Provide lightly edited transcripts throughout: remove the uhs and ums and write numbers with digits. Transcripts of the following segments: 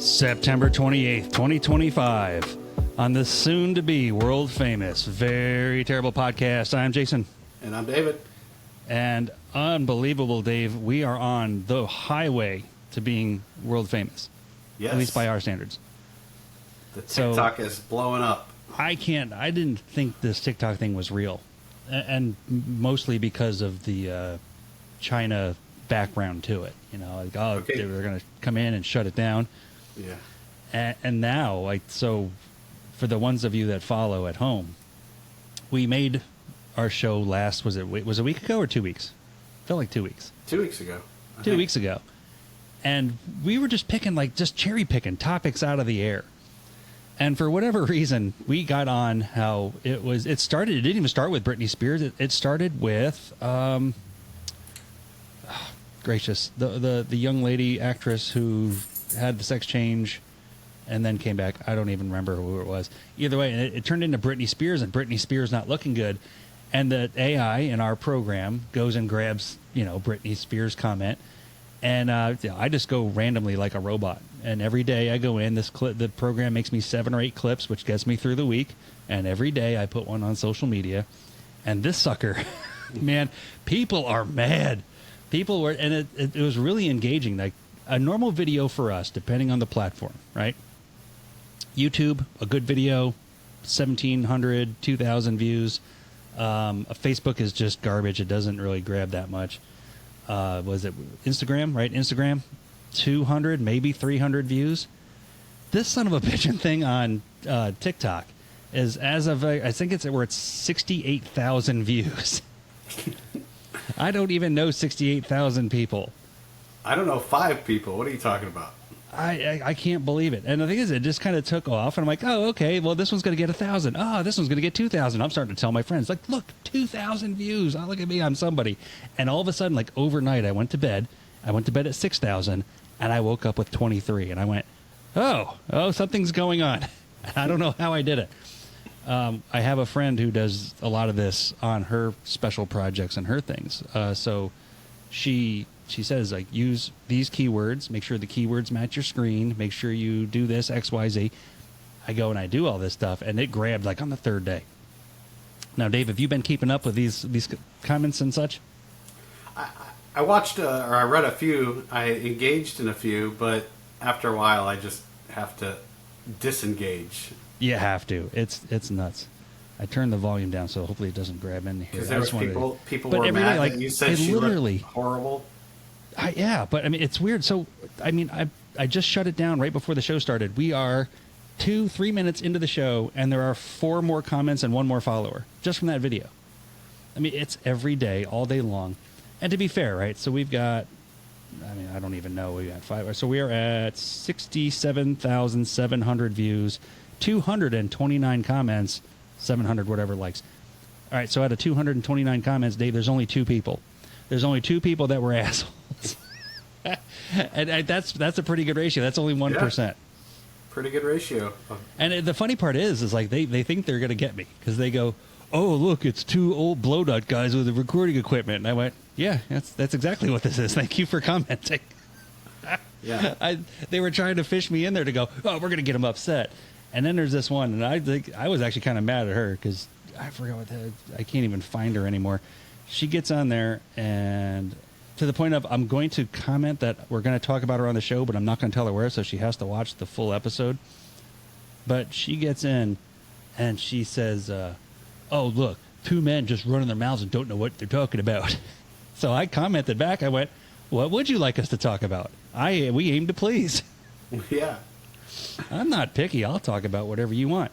September 28th, 2025, on the soon-to-be world-famous Very Terrible Podcast. I'm Jason. And I'm David. And unbelievable, Dave, we are on the highway to being world-famous. Yes. At least by our standards. The TikTok is blowing up. I didn't think this TikTok thing was real. And mostly because of the China background to it. You know, like, okay, they're going to come in and shut it down. Yeah. And now, so for the ones of you that follow at home, we made our show was it a week ago or 2 weeks? Felt like 2 weeks. 2 weeks ago. 2 weeks ago. And we were just cherry picking topics out of the air. And for whatever reason, we got on how it didn't even start with Britney Spears. It started with, gracious, the young lady actress who had the sex change and then came back. I don't even remember who it was. Either way, it turned into Britney Spears, and Britney Spears not looking good. And the AI in our program goes and grabs, Britney Spears comment. And I just go randomly like a robot. And every day I go in, the program makes me 7 or 8 clips, which gets me through the week. And every day I put one on social media. And this sucker, man, people are mad. People were, and it was really engaging. Like a normal video for us, depending on the platform, right? YouTube, a good video, 1,700, 2,000 views. Facebook is just garbage. It doesn't really grab that much. Was it Instagram, right? Instagram, 200, maybe 300 views. This son of a bitchin' thing on TikTok is, as of, I think we're at 68,000 views. I don't even know 68,000 people. I don't know 5 people. What are you talking about? I can't believe it. And the thing is, it just kind of took off. And I'm like, oh, okay, well, this one's going to get 1,000. Oh, this one's going to get 2,000. I'm starting to tell my friends, like, look, 2,000 views. Oh, look at me. I'm somebody. And all of a sudden, like overnight, I went to bed. I went to bed at 6,000, and I woke up with 23. And I went, oh, something's going on. I don't know how I did it. I have a friend who does a lot of this on her special projects and her things. So she says, like, use these keywords, make sure the keywords match your screen, make sure you do this, X, Y, Z. I go and I do all this stuff, and it grabbed like on the 3rd day. Now, Dave, have you been keeping up with these comments and such? I watched, or I read a few, I engaged in a few, but after a while I just have to disengage. You have to. It's nuts. I turned the volume down, so hopefully it doesn't grab in here. Because there was people were mad that you said she looked horrible. Yeah, but I mean, it's weird. So, I mean, I just shut it down right before the show started. We are 2-3 minutes into the show, and there are 4 more comments and 1 more follower just from that video. I mean, it's every day, all day long. And to be fair, right? So we've got, I don't even know. We got 5. So we are at 67,700 views, 229 comments, 700 whatever likes. All right, so out of 229 comments, Dave, there's only 2 people. There's only 2 people that were assholes. and that's a pretty good ratio. That's only 1%. Yeah, pretty good ratio. And the funny part is like they think they're going to get me because they go, oh, look, it's 2 old blow nut guys with the recording equipment. And I went, yeah, that's exactly what this is. Thank you for commenting. Yeah. They were trying to fish me in there to go, oh, we're going to get them upset. And then there's this one, and I think I was actually kind of mad at her because I forgot I can't even find her anymore. She gets on there, and to the point of I'm going to comment that we're going to talk about her on the show, but I'm not going to tell her where, so she has to watch the full episode. But she gets in, and she says, oh, look, 2 men just running their mouths and don't know what they're talking about. So I commented back. I went, what would you like us to talk about? We aim to please. Yeah. I'm not picky. I'll talk about whatever you want.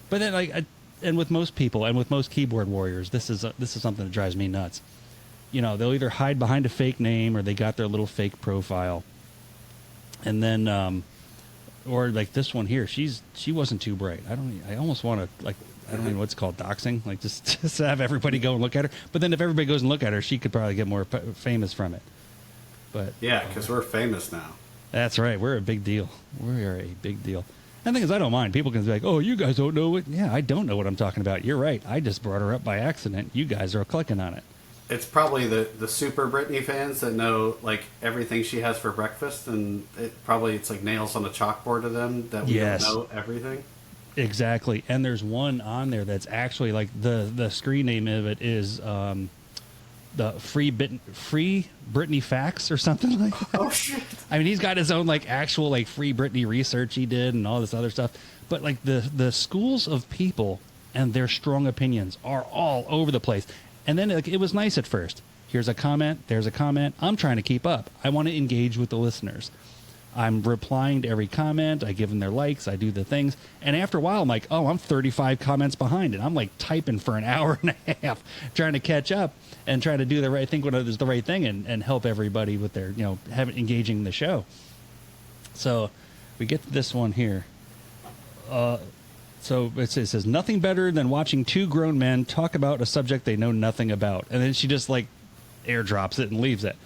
But then, and with most people and with most keyboard warriors, this is something that drives me nuts. They'll either hide behind a fake name or they got their little fake profile. And then, or like this one here, she wasn't too bright. I almost want to, like, I don't know what's called doxing, like just have everybody go and look at her. But then if everybody goes and look at her, she could probably get more famous from it. But yeah, because we're famous now. That's right. We're a big deal. We are a big deal. And the thing is, I don't mind. People can be like, oh, you guys don't know what. Yeah, I don't know what I'm talking about. You're right. I just brought her up by accident. You guys are clicking on it. it's probably the super Britney fans that know like everything she has for breakfast, and it's like nails on a chalkboard to them that we Yes. don't know everything. Exactly. And there's one on there that's actually like the screen name of it is the free Britney facts or something like that. Oh shit! I mean, he's got his own like actual like free Britney research he did and all this other stuff. But like the schools of people and their strong opinions are all over the place. And then like, it was nice at first. Here's a comment. There's a comment. I'm trying to keep up. I want to engage with the listeners. I'm replying to every comment. I give them their likes. I do the things. And after a while, I'm like, oh, I'm 35 comments behind. And I'm like typing for an hour and a half, trying to catch up and trying to do the right thing when it is the right thing and help everybody with their, engaging in the show. So we get to this one here. So it says, nothing better than watching two grown men talk about a subject they know nothing about. And then she just like airdrops it and leaves it.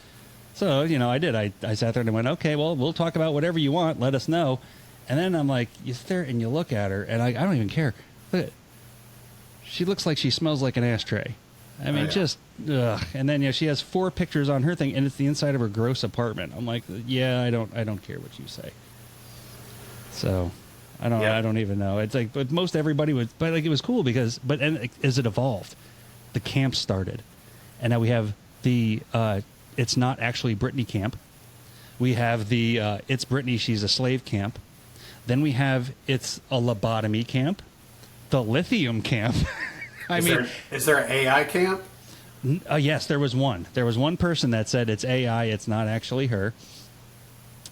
So, I did. I sat there and I went, okay, well, we'll talk about whatever you want. Let us know. And then I'm like, you sit there and you look at her, and I don't even care. Look, she looks like she smells like an ashtray. I mean, just, ugh. And then, she has 4 pictures on her thing, and it's the inside of her gross apartment. I'm like, yeah, I don't care what you say. So, I don't even know. It's like, but most everybody was, but like, it was cool because, as it evolved, the camp started. And now we have the, it's not actually Britney camp. We have the it's Britney, she's a slave camp. Then we have it's a lobotomy camp, the lithium camp. Is there an AI camp? Yes, there was one. There was one person that said it's AI, it's not actually her.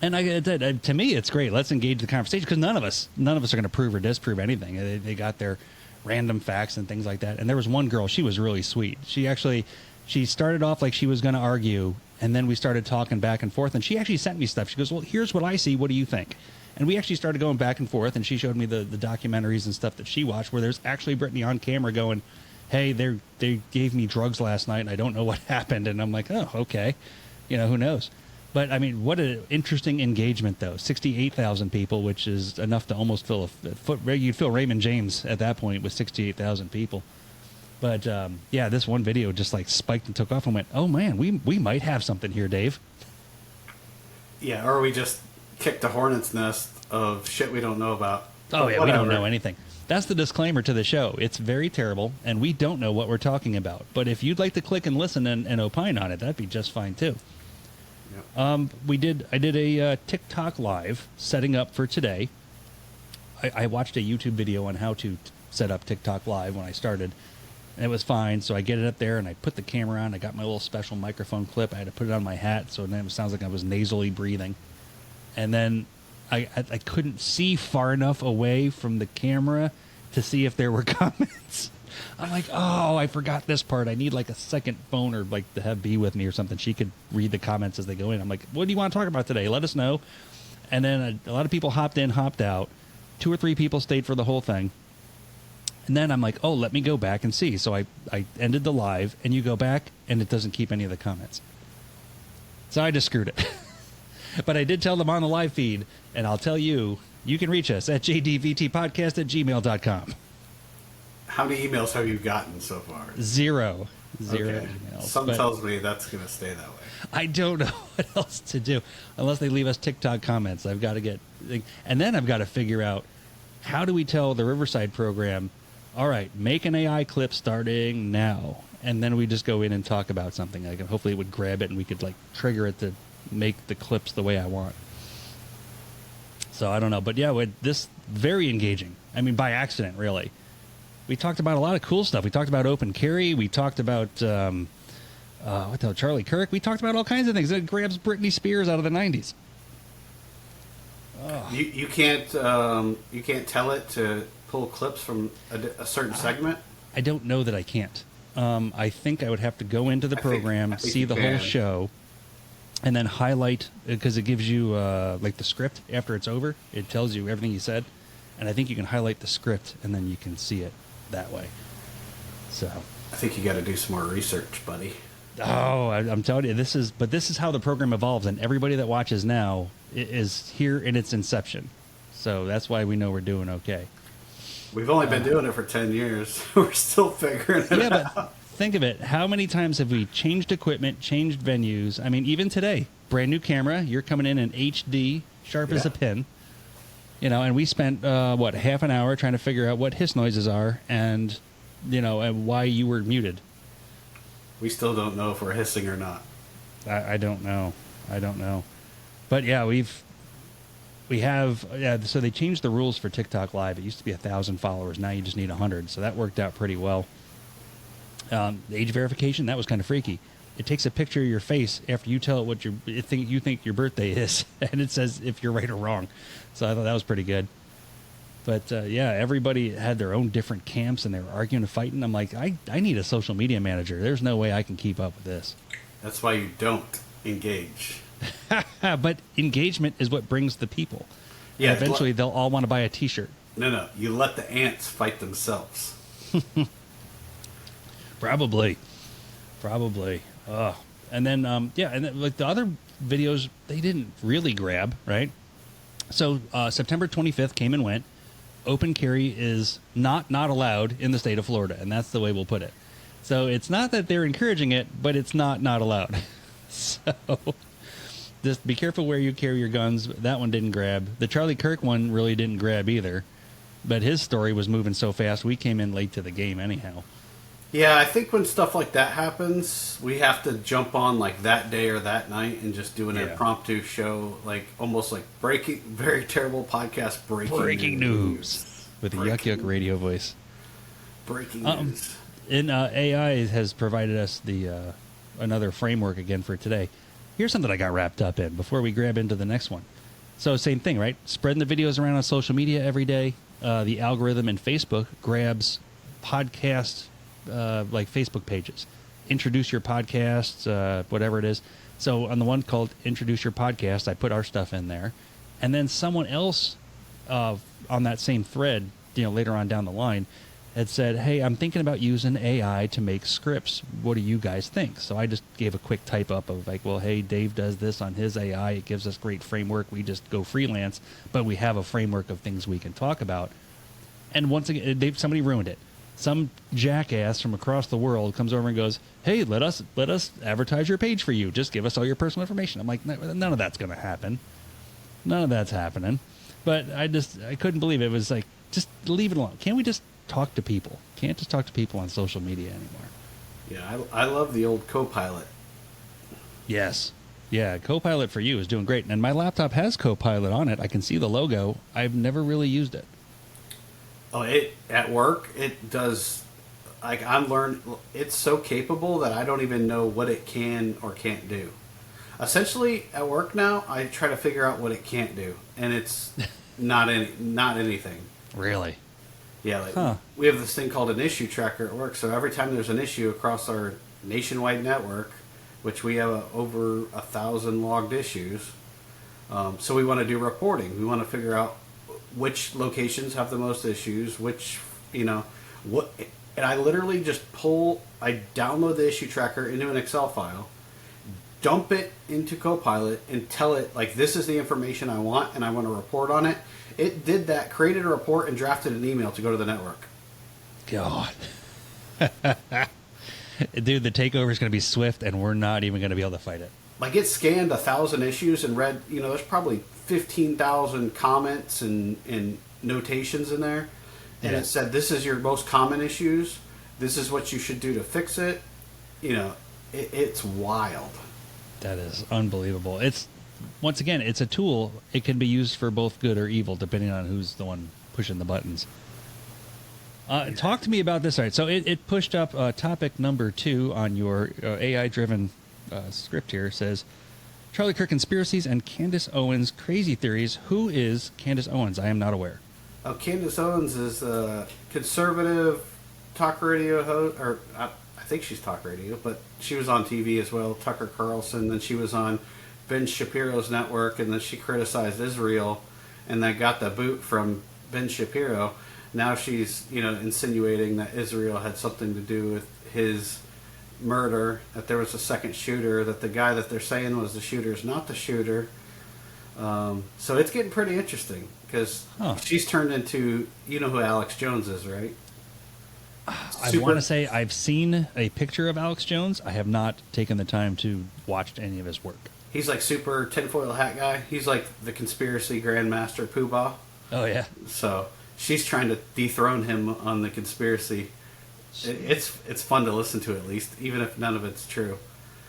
And to me, it's great. Let's engage the conversation because none of us are going to prove or disprove anything. They got their random facts and things like that. And there was one girl, she was really sweet. She started off like she was going to argue, and then we started talking back and forth, and she actually sent me stuff. She goes, well, here's what I see. What do you think? And we actually started going back and forth, and she showed me the documentaries and stuff that she watched where there's actually Britney on camera going, hey, they gave me drugs last night, and I don't know what happened. And I'm like, oh, okay. Who knows? But, I mean, what an interesting engagement, though. 68,000 people, which is enough to almost fill you'd fill Raymond James at that point with 68,000 people. But, this one video just, like, spiked and took off and went, oh, man, we might have something here, Dave. Yeah, or we just kicked a hornet's nest of shit we don't know about. Oh, yeah, whatever. We don't know anything. That's the disclaimer to the show. It's very terrible, and we don't know what we're talking about. But if you'd like to click and listen and opine on it, that'd be just fine, too. Yep. I did a TikTok live setting up for today. I watched a YouTube video on how to set up TikTok live when I started. And it was fine, so I get it up there, and I put the camera on. I got my little special microphone clip. I had to put it on my hat, so then it sounds like I was nasally breathing. And then I couldn't see far enough away from the camera to see if there were comments. I'm like, oh, I forgot this part. I need like a second phone or like to have B with me or something. She could read the comments as they go in. I'm like, what do you want to talk about today? Let us know. And then a lot of people hopped in, hopped out. 2 or 3 people stayed for the whole thing. And then I'm like, oh, let me go back and see. So I ended the live, and you go back, and it doesn't keep any of the comments. So I just screwed it. But I did tell them on the live feed, and I'll tell you, you can reach us at jdvtpodcast@gmail.com. How many emails have you gotten so far? Zero Okay. emails. Something tells me that's going to stay that way. I don't know what else to do unless they leave us TikTok comments. I've got to get, and then I've got to figure out how do we tell the Riverside program, all right, make an AI clip starting now, and then we just go in and talk about something. Like hopefully it would grab it and we could like trigger it to make the clips the way I want. So I don't know, but yeah, this very engaging. I mean, by accident, really. We talked about a lot of cool stuff. We talked about open carry. We talked about Charlie Kirk. We talked about all kinds of things. It grabs Britney Spears out of the 90s. Oh. You can't tell it to pull clips from a certain segment? I don't know that I can't. I think I would have to go into the program, see the whole show, and then highlight, because it gives you like the script after it's over. It tells you everything you said, and I think you can highlight the script, and then you can see it that way. So I think you got to do some more research, buddy. Oh, I'm telling you, this is how the program evolves, and everybody that watches now is here in its inception. So that's why we know we're doing okay. We've only been doing it for 10 years. We're still figuring it out. think of it. How many times have we changed equipment, changed venues? I mean, even today, brand new camera. You're coming in HD, sharp as a pin. And we spent, half an hour trying to figure out what hiss noises are and, and why you were muted. We still don't know if we're hissing or not. I don't know. But yeah, we have, so they changed the rules for TikTok Live. It used to be 1,000 followers. Now you just need 100. So that worked out pretty well. The age verification, that was kind of freaky. It takes a picture of your face after you tell it what you think your birthday is, and it says if you're right or wrong. So I thought that was pretty good. But everybody had their own different camps, and they were arguing and fighting. I'm like, I need a social media manager. There's no way I can keep up with this. That's why you don't engage. But engagement is what brings the people. Yeah. And eventually, they'll all want to buy a T-shirt. No. You let the ants fight themselves. Probably. And then, like the other videos, they didn't really grab, right? So September 25th came and went. Open carry is not allowed in the state of Florida, and that's the way we'll put it. So it's not that they're encouraging it, but it's not allowed. So just be careful where you carry your guns. That one didn't grab. The Charlie Kirk one really didn't grab either, but his story was moving so fast, we came in late to the game anyhow. Yeah, I think when stuff like that happens, we have to jump on like that day or that night and just do an impromptu show, like almost like very terrible podcast breaking news. With a yuck radio voice. Breaking news. And AI has provided us the another framework again for today. Here's something I got wrapped up in before we grab into the next one. So same thing, right? Spreading the videos around on social media every day. The algorithm in Facebook grabs podcast like Facebook pages. Introduce your podcasts, whatever it is. So on the one called Introduce Your Podcast, I put our stuff in there. And then someone else on that same thread, later on down the line, had said, hey, I'm thinking about using AI to make scripts. What do you guys think? So I just gave a quick type up of like, well, hey, Dave does this on his AI. It gives us great framework. We just go freelance, but we have a framework of things we can talk about. And once again, somebody ruined it. Some jackass from across the world comes over and goes, hey, let us advertise your page for you. Just give us all your personal information. I'm like, none of that's going to happen. None of that's happening. But I couldn't believe it. It was like, just leave it alone. Can't we just talk to people? Can't just talk to people on social media anymore. Yeah, I love the old Copilot. Yes. Yeah, Copilot for you is doing great. And my laptop has Copilot on it. I can see the logo. I've never really used it. Oh, at work, it does. Like it's so capable that I don't even know what it can or can't do. Essentially, at work now, I try to figure out what it can't do, and it's not anything. Really? Yeah, we have this thing called an issue tracker at work. So every time there's an issue across our nationwide network, which we have over 1,000 logged issues, so we want to do reporting. We want to figure out which locations have the most issues, what, and I literally just I download the issue tracker into an Excel file, dump it into Copilot, and tell it, like, this is the information I want, and I want to report on it. It did that, created a report, and drafted an email to go to the network. God. Dude, the takeover is going to be swift, and we're not even going to be able to fight it. Like, it scanned 1,000 issues and read, there's probably 15,000 comments and notations in there. And It said, this is your most common issues. This is what you should do to fix it. It's wild. That is unbelievable. Once again, it's a tool. It can be used for both good or evil, depending on who's the one pushing the buttons. Talk to me about this. All right, so it pushed up topic number 2 on your AI-driven script here. It says, Charlie Kirk conspiracies and Candace Owens crazy theories. Who is Candace Owens? I am not aware. Candace Owens is a conservative talk radio host, or I think she's talk radio, but she was on TV as well, Tucker Carlson, then she was on Ben Shapiro's network, and then she criticized Israel, and then got the boot from Ben Shapiro. Now she's, insinuating that Israel had something to do with his murder, that there was a second shooter, that the guy that they're saying was the shooter is not the shooter. So it's getting pretty interesting, because she's turned into, you know who Alex Jones is, right? I want to say I've seen a picture of Alex Jones. I have not taken the time to watch any of his work. He's like super tinfoil hat guy. He's like the conspiracy grandmaster poobah. Oh, yeah. So she's trying to dethrone him on the conspiracy. It's fun to listen to, at least, even if none of it's true.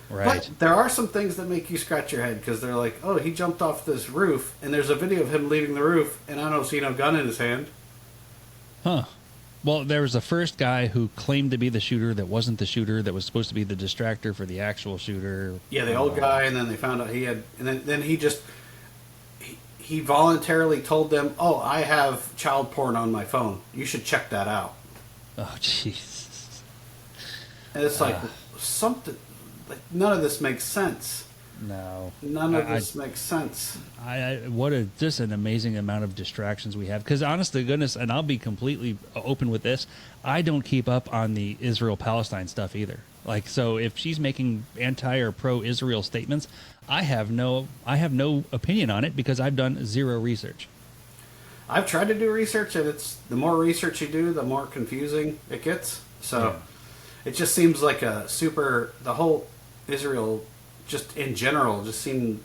Right. But there are some things that make you scratch your head, because they're like, oh, he jumped off this roof, and there's a video of him leaving the roof, and I don't see no gun in his hand. Huh. Well, there was the first guy who claimed to be the shooter that wasn't the shooter, that was supposed to be the distractor for the actual shooter. Yeah, the old guy, and then they found out he had... And then he just... He voluntarily told them, oh, I have child porn on my phone. You should check that out. Oh, Jesus. And it's like, something... Like, none of this makes sense. No. None of this makes sense. Just an amazing amount of distractions we have. Because honest to goodness, and I'll be completely open with this, I don't keep up on the Israel-Palestine stuff either. Like, so if she's making anti or pro-Israel statements, I have no opinion on it because I've done zero research. I've tried to do research, and it's the more research you do, the more confusing it gets. So It just seems like the whole Israel, just in general, just seemed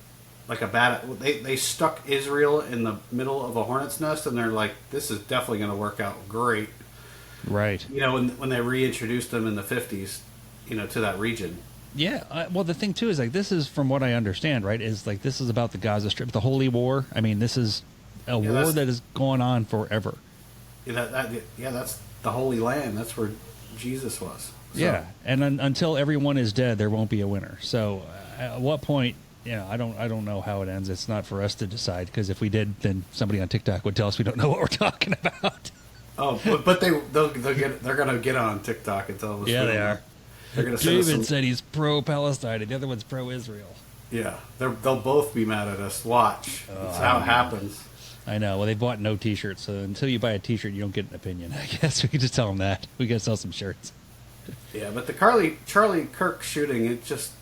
like a bad... They stuck Israel in the middle of a hornet's nest, and they're like, this is definitely going to work out great. Right. You know, when they reintroduced them in the 50s, you know, to that region. Yeah. Well, the thing, too, is like, this is, from what I understand, right, is like, this is about the Gaza Strip, the Holy War. I mean, this is a war that is going on forever. Yeah, that's the Holy Land. That's where Jesus was. So. Yeah, and until everyone is dead, there won't be a winner. So, at what point? I don't know how it ends. It's not for us to decide, because if we did, then somebody on TikTok would tell us we don't know what we're talking about. Oh, but they're gonna get on TikTok and tell us. Yeah, they are. They're gonna David said he's pro-Palestine, and the other one's pro-Israel. Yeah, they'll both be mad at us. Watch. That's how it happens. I know. Well, they bought no T-shirts, so until you buy a T-shirt, you don't get an opinion. I guess we can just tell them that. We got to sell some shirts. Yeah, but the Charlie Kirk shooting, it just...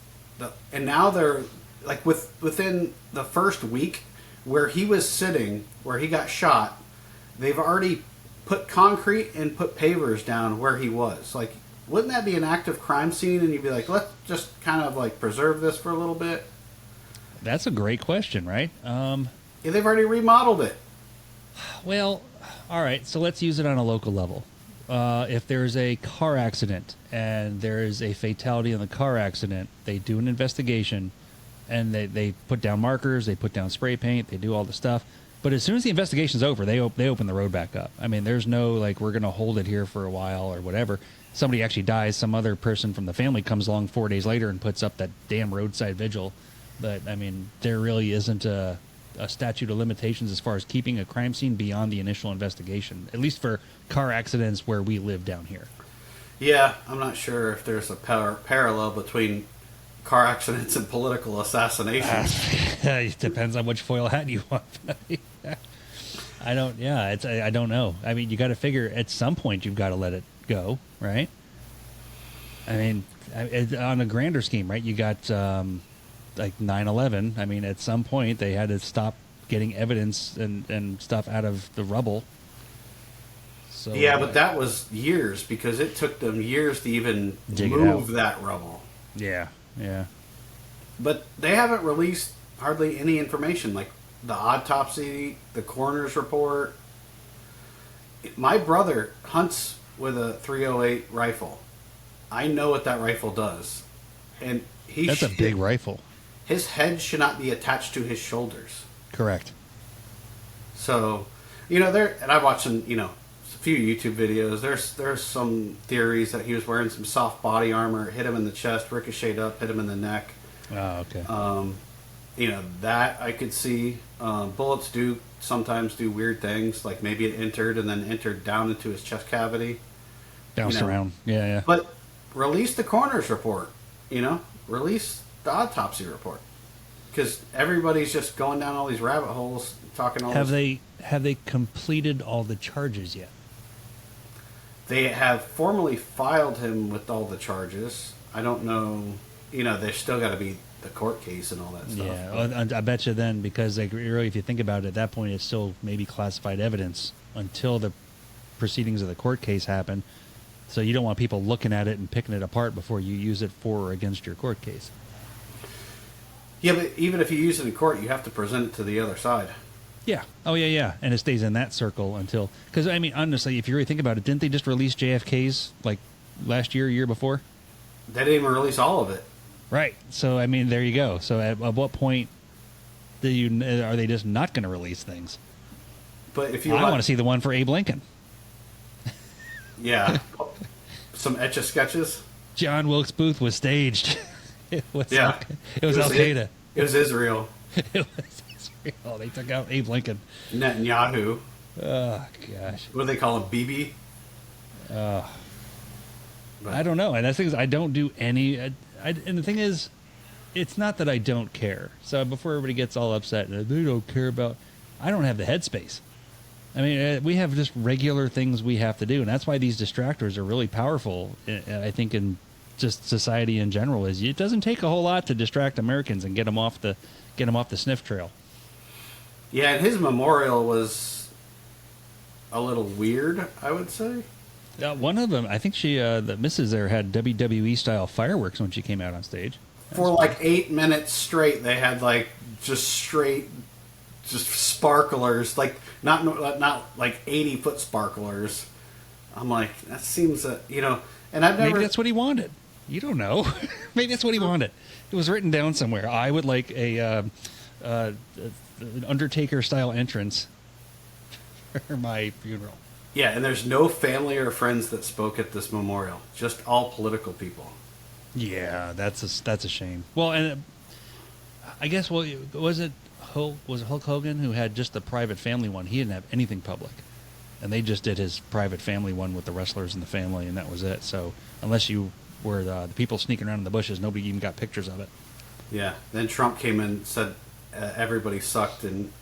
And now they're... Like, within the first week, where he was sitting, where he got shot, they've already put concrete and put pavers down where he was. Like, wouldn't that be an active crime scene? And you'd be like, let's just kind of, like, preserve this for a little bit? That's a great question, right? Yeah, they've already remodeled it. Well, all right, so let's use it on a local level. If there's a car accident and there is a fatality in the car accident, they do an investigation, and they put down markers, they put down spray paint, they do all the stuff. But as soon as the investigation's over, they open the road back up. I mean, there's no, like, we're going to hold it here for a while or whatever. Somebody actually dies, some other person from the family comes along 4 days later and puts up that damn roadside vigil. But, I mean, there really isn't a statute of limitations as far as keeping a crime scene beyond the initial investigation, at least for car accidents where we live down here. Yeah, I'm not sure if there's a parallel between car accidents and political assassinations. It depends on which foil hat you want. I don't know. I mean, you got to figure at some point you've got to let it go, right? I mean, on a grander scheme, right? You got like 9/11. I mean, at some point they had to stop getting evidence and stuff out of the rubble. So, yeah, but that was years, because it took them years to even move that rubble. Yeah. But they haven't released hardly any information, like the autopsy, the coroner's report. My brother hunts with a .308 rifle. I know what that rifle does. And that's a big rifle. His head should not be attached to his shoulders. Correct. So, and I've watched some, a few YouTube videos. There's some theories that he was wearing some soft body armor, hit him in the chest, ricocheted up, hit him in the neck. Oh, okay. That I could see. Bullets do sometimes do weird things, like maybe it entered and then entered down into his chest cavity. Bounced around. Yeah. But release the coroner's report, release the autopsy report. Because everybody's just going down all these rabbit holes, talking all Have they completed all the charges yet? They have formally filed him with all the charges. I don't know. There's still got to be the court case and all that stuff. Yeah, well, I bet you then, because really, if you think about it, at that point, it's still maybe classified evidence until the proceedings of the court case happen. So you don't want people looking at it and picking it apart before you use it for or against your court case. Yeah, but even if you use it in court, you have to present it to the other side. Yeah. Oh, yeah, yeah. And it stays in that circle until... Because, I mean, honestly, if you really think about it, didn't they just release JFK's, like, last year before? They didn't even release all of it. Right. So, I mean, there you go. So at what point are they just not going to release things? But if you I want to see the one for Abe Lincoln. Yeah. Some Etch-a-Sketches. John Wilkes Booth was staged. It was Yeah. It was Al-Qaeda. It was Israel. It was Israel. They took out Abe Lincoln. Netanyahu. Oh, gosh. What do they call him? Bibi? I don't know. And that's the thing is, I don't do any... and the thing is, it's not that I don't care. So before everybody gets all upset, they don't care about... I don't have the headspace. I mean, we have just regular things we have to do. And that's why these distractors are really powerful, I think, in just society in general. Is it doesn't take a whole lot to distract Americans and get them off the sniff trail. Yeah, and his memorial was a little weird, I would say. One of them, I think the missus there had WWE-style fireworks when she came out on stage. For like 8 minutes straight, they had like just sparklers, like not like 80-foot sparklers. I'm like, that seems and I've never. Maybe that's what he wanted. You don't know. Maybe that's what he wanted. It was written down somewhere. I would like an Undertaker-style entrance for my funeral. Yeah, and there's no family or friends that spoke at this memorial. Just all political people. Yeah, that's a shame. Well, and I guess was it Hulk Hogan who had just the private family one? He didn't have anything public, and they just did his private family one with the wrestlers and the family, and that was it. So unless you were the people sneaking around in the bushes, nobody even got pictures of it. Yeah. Then Trump came in and said everybody sucked and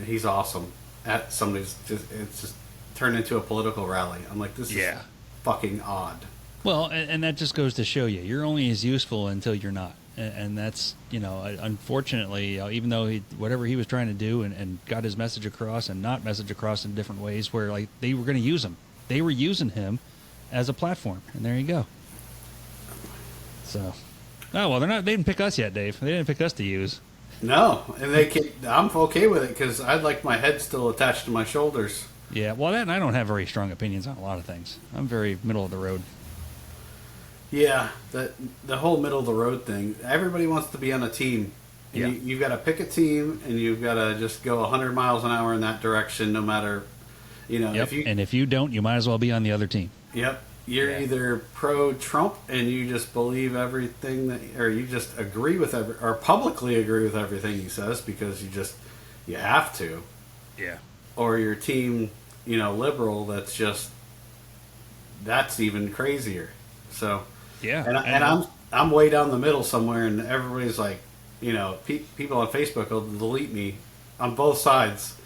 he's awesome. It's just turned into a political rally. I'm like, this is fucking odd. Well, and that just goes to show you're only as useful until you're not. And that's, unfortunately, even though whatever he was trying to do and got his message across and not message across in different ways where like they were going to use him. They were using him as a platform. And there you go. So, they didn't pick us yet, Dave. They didn't pick us to use. No, and I'm okay with it because I'd like my head still attached to my shoulders. Yeah, well, I don't have very strong opinions on a lot of things. I'm very middle of the road. Yeah, the whole middle of the road thing. Everybody wants to be on a team. And you've got to pick a team, and you've got to just go 100 miles an hour in that direction, no matter, Yep. And if you don't, you might as well be on the other team. Yep. You're either pro-Trump and you just believe everything or you just agree with or publicly agree with everything he says because you have to. Yeah. Or your team, liberal that's even crazier. So. Yeah. And I'm way down the middle somewhere, and everybody's like, people on Facebook will delete me on both sides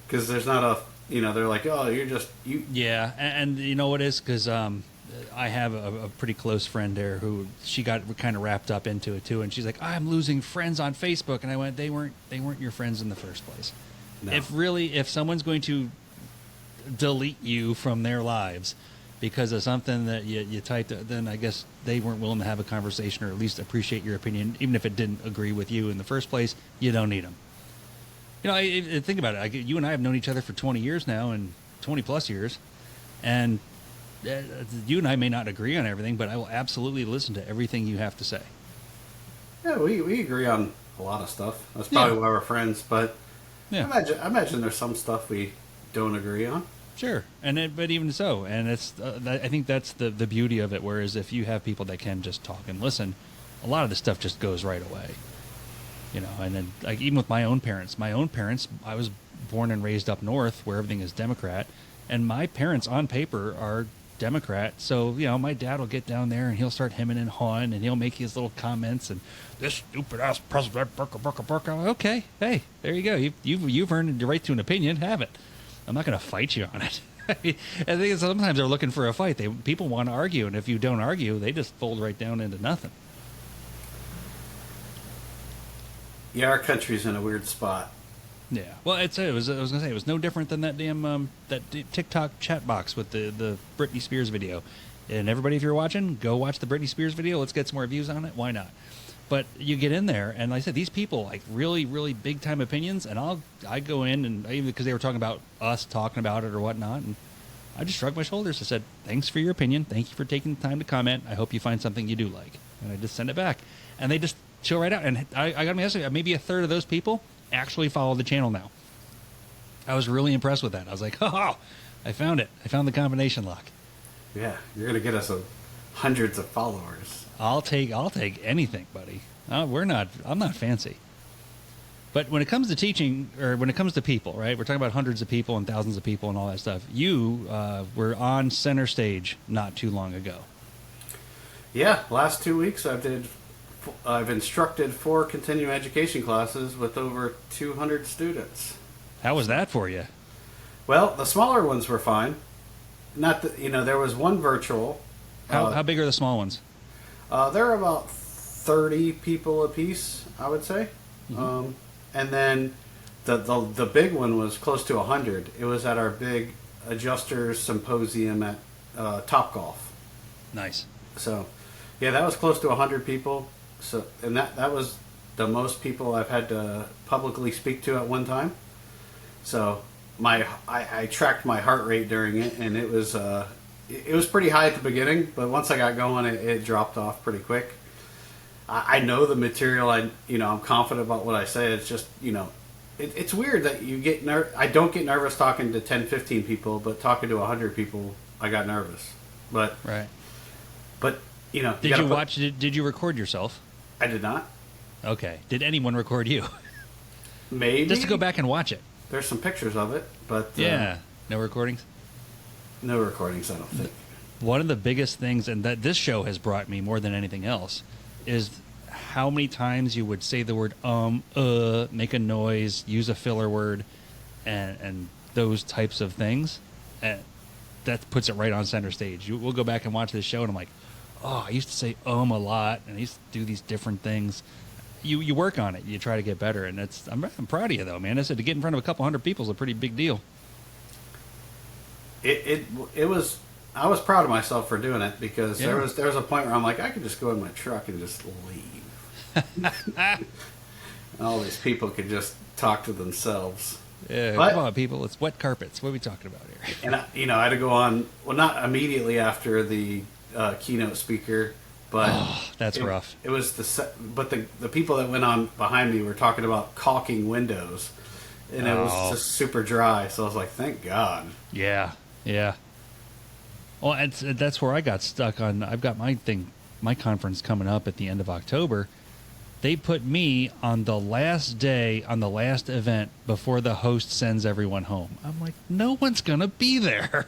because there's not a. They're like, oh, you're just you. Yeah, and you know what is because I have a pretty close friend there who she got kind of wrapped up into it too, and she's like, I'm losing friends on Facebook, and I went, they weren't your friends in the first place. No. If someone's going to delete you from their lives because of something that you typed, then I guess they weren't willing to have a conversation or at least appreciate your opinion, even if it didn't agree with you in the first place. You don't need them. Think about it. You and I have known each other for 20 years now, and 20 plus years, and you and I may not agree on everything, but I will absolutely listen to everything you have to say. Yeah, we agree on a lot of stuff. That's probably why we're friends. But I imagine there's some stuff we don't agree on. Sure, but even so, and it's I think that's the beauty of it. Whereas if you have people that can just talk and listen, a lot of the stuff just goes right away. And then like even with my own parents, I was born and raised up north where everything is Democrat, and my parents on paper are Democrat. So my dad will get down there and he'll start hemming and hawing, and he'll make his little comments and this stupid ass president, burka. Okay, hey, there you go. You've earned the right to an opinion. Have it. I'm not going to fight you on it. I think sometimes they're looking for a fight. People want to argue, and if you don't argue, they just fold right down into nothing. Yeah, our country's in a weird spot. Yeah. Well, I was going to say, it was no different than that damn that TikTok chat box with the Britney Spears video. And everybody, if you're watching, go watch the Britney Spears video. Let's get some more views on it. Why not? But you get in there, and like I said, these people like really, really big time opinions, and I go in, and even because they were talking about us talking about it or whatnot, and I just shrugged my shoulders. I said, "Thanks for your opinion. Thank you for taking the time to comment. I hope you find something you do like." And I just send it back, and they just chill right out. And I got to be honest with you, maybe a third of those people actually follow the channel now. I was really impressed with that. I was like, "Oh, I found it. I found the combination lock." Yeah, you're gonna get us hundreds of followers. I'll take anything, buddy. I'm not fancy. But when it comes to teaching, or when it comes to people, right? We're talking about hundreds of people and thousands of people and all that stuff. You were on center stage not too long ago. Yeah, last 2 weeks I've instructed 4 continuing education classes with over 200 students. How was that for you? Well, the smaller ones were fine. There was one virtual. How big are the small ones? They're about 30 people apiece, I would say. Mm-hmm. And then the big one was close to 100. It was at our big adjusters symposium at Topgolf. Nice. So, yeah, that was close to 100 people. So, and that was the most people I've had to publicly speak to at one time. So, I tracked my heart rate during it, and it was pretty high at the beginning, but once I got going, it dropped off pretty quick. I know the material. I'm confident about what I say. It's just, it's weird that you get I don't get nervous talking to 10, 15 people, but talking to 100 people, I got nervous. But right. But Did you record yourself? I did not. Okay. Did anyone record you? Maybe. Just to go back and watch it. There's some pictures of it, but yeah, no recordings. No recordings, I don't think. One of the biggest things, and that this show has brought me more than anything else, is how many times you would say the word make a noise, use a filler word, and those types of things. And that puts it right on center stage. We'll go back and watch this show, and I'm like, oh, I used to say a lot, and I used to do these different things. You work on it. You try to get better, and I'm proud of you, though, man. I said to get in front of a couple hundred people is a pretty big deal. It was. I was proud of myself for doing it because there was a point where I'm like, I could just go in my truck and just leave. And all these people could just talk to themselves. Yeah, come on, people. It's wet carpets. What are we talking about here? And I had to go on. Well, not immediately after the keynote speaker, but that's rough. It was but the people that went on behind me were talking about caulking windows, and it was just super dry. So I was like, thank God. Yeah. Well, that's where I got stuck on. I've got my conference coming up at the end of October. They put me on the last day, on the last event before the host sends everyone home. I'm like, no one's going to be there.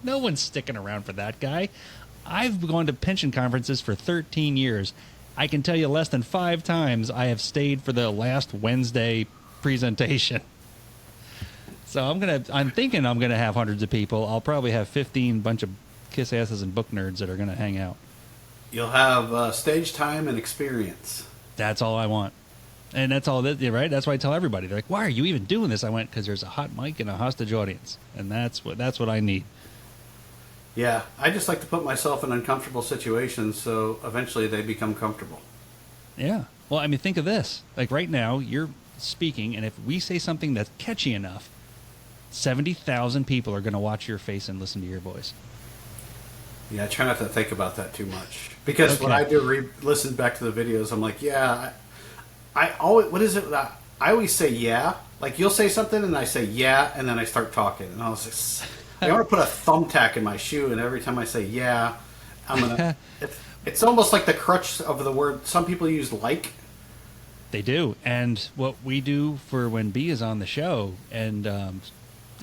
No one's sticking around for that guy. I've gone to pension conferences for 13 years. I can tell you less than 5 times I have stayed for the last Wednesday presentation. So I'm thinking I'm gonna have hundreds of people. I'll probably have 15 bunch of kiss asses and book nerds that are gonna hang out. You'll have stage time and experience. That's all I want, and that's all that, right? That's why I tell everybody. They're like, "Why are you even doing this?" I went, "Because there's a hot mic and a hostage audience, and that's what I need." Yeah, I just like to put myself in uncomfortable situations, so eventually they become comfortable. Yeah. Well, I mean, think of this. Like right now, you're speaking, and if we say something that's catchy enough, 70,000 people are going to watch your face and listen to your voice. Yeah, I try not to think about that too much. Because when I do listen back to the videos, I'm like, yeah, I always, what is it? I always say yeah. Like you'll say something and I say yeah, and then I start talking. And I was like, I want to put a thumbtack in my shoe, and every time I say yeah, I'm going to... It's almost like the crutch of the word. Some people use like. They do. And what we do for when B is on the show, and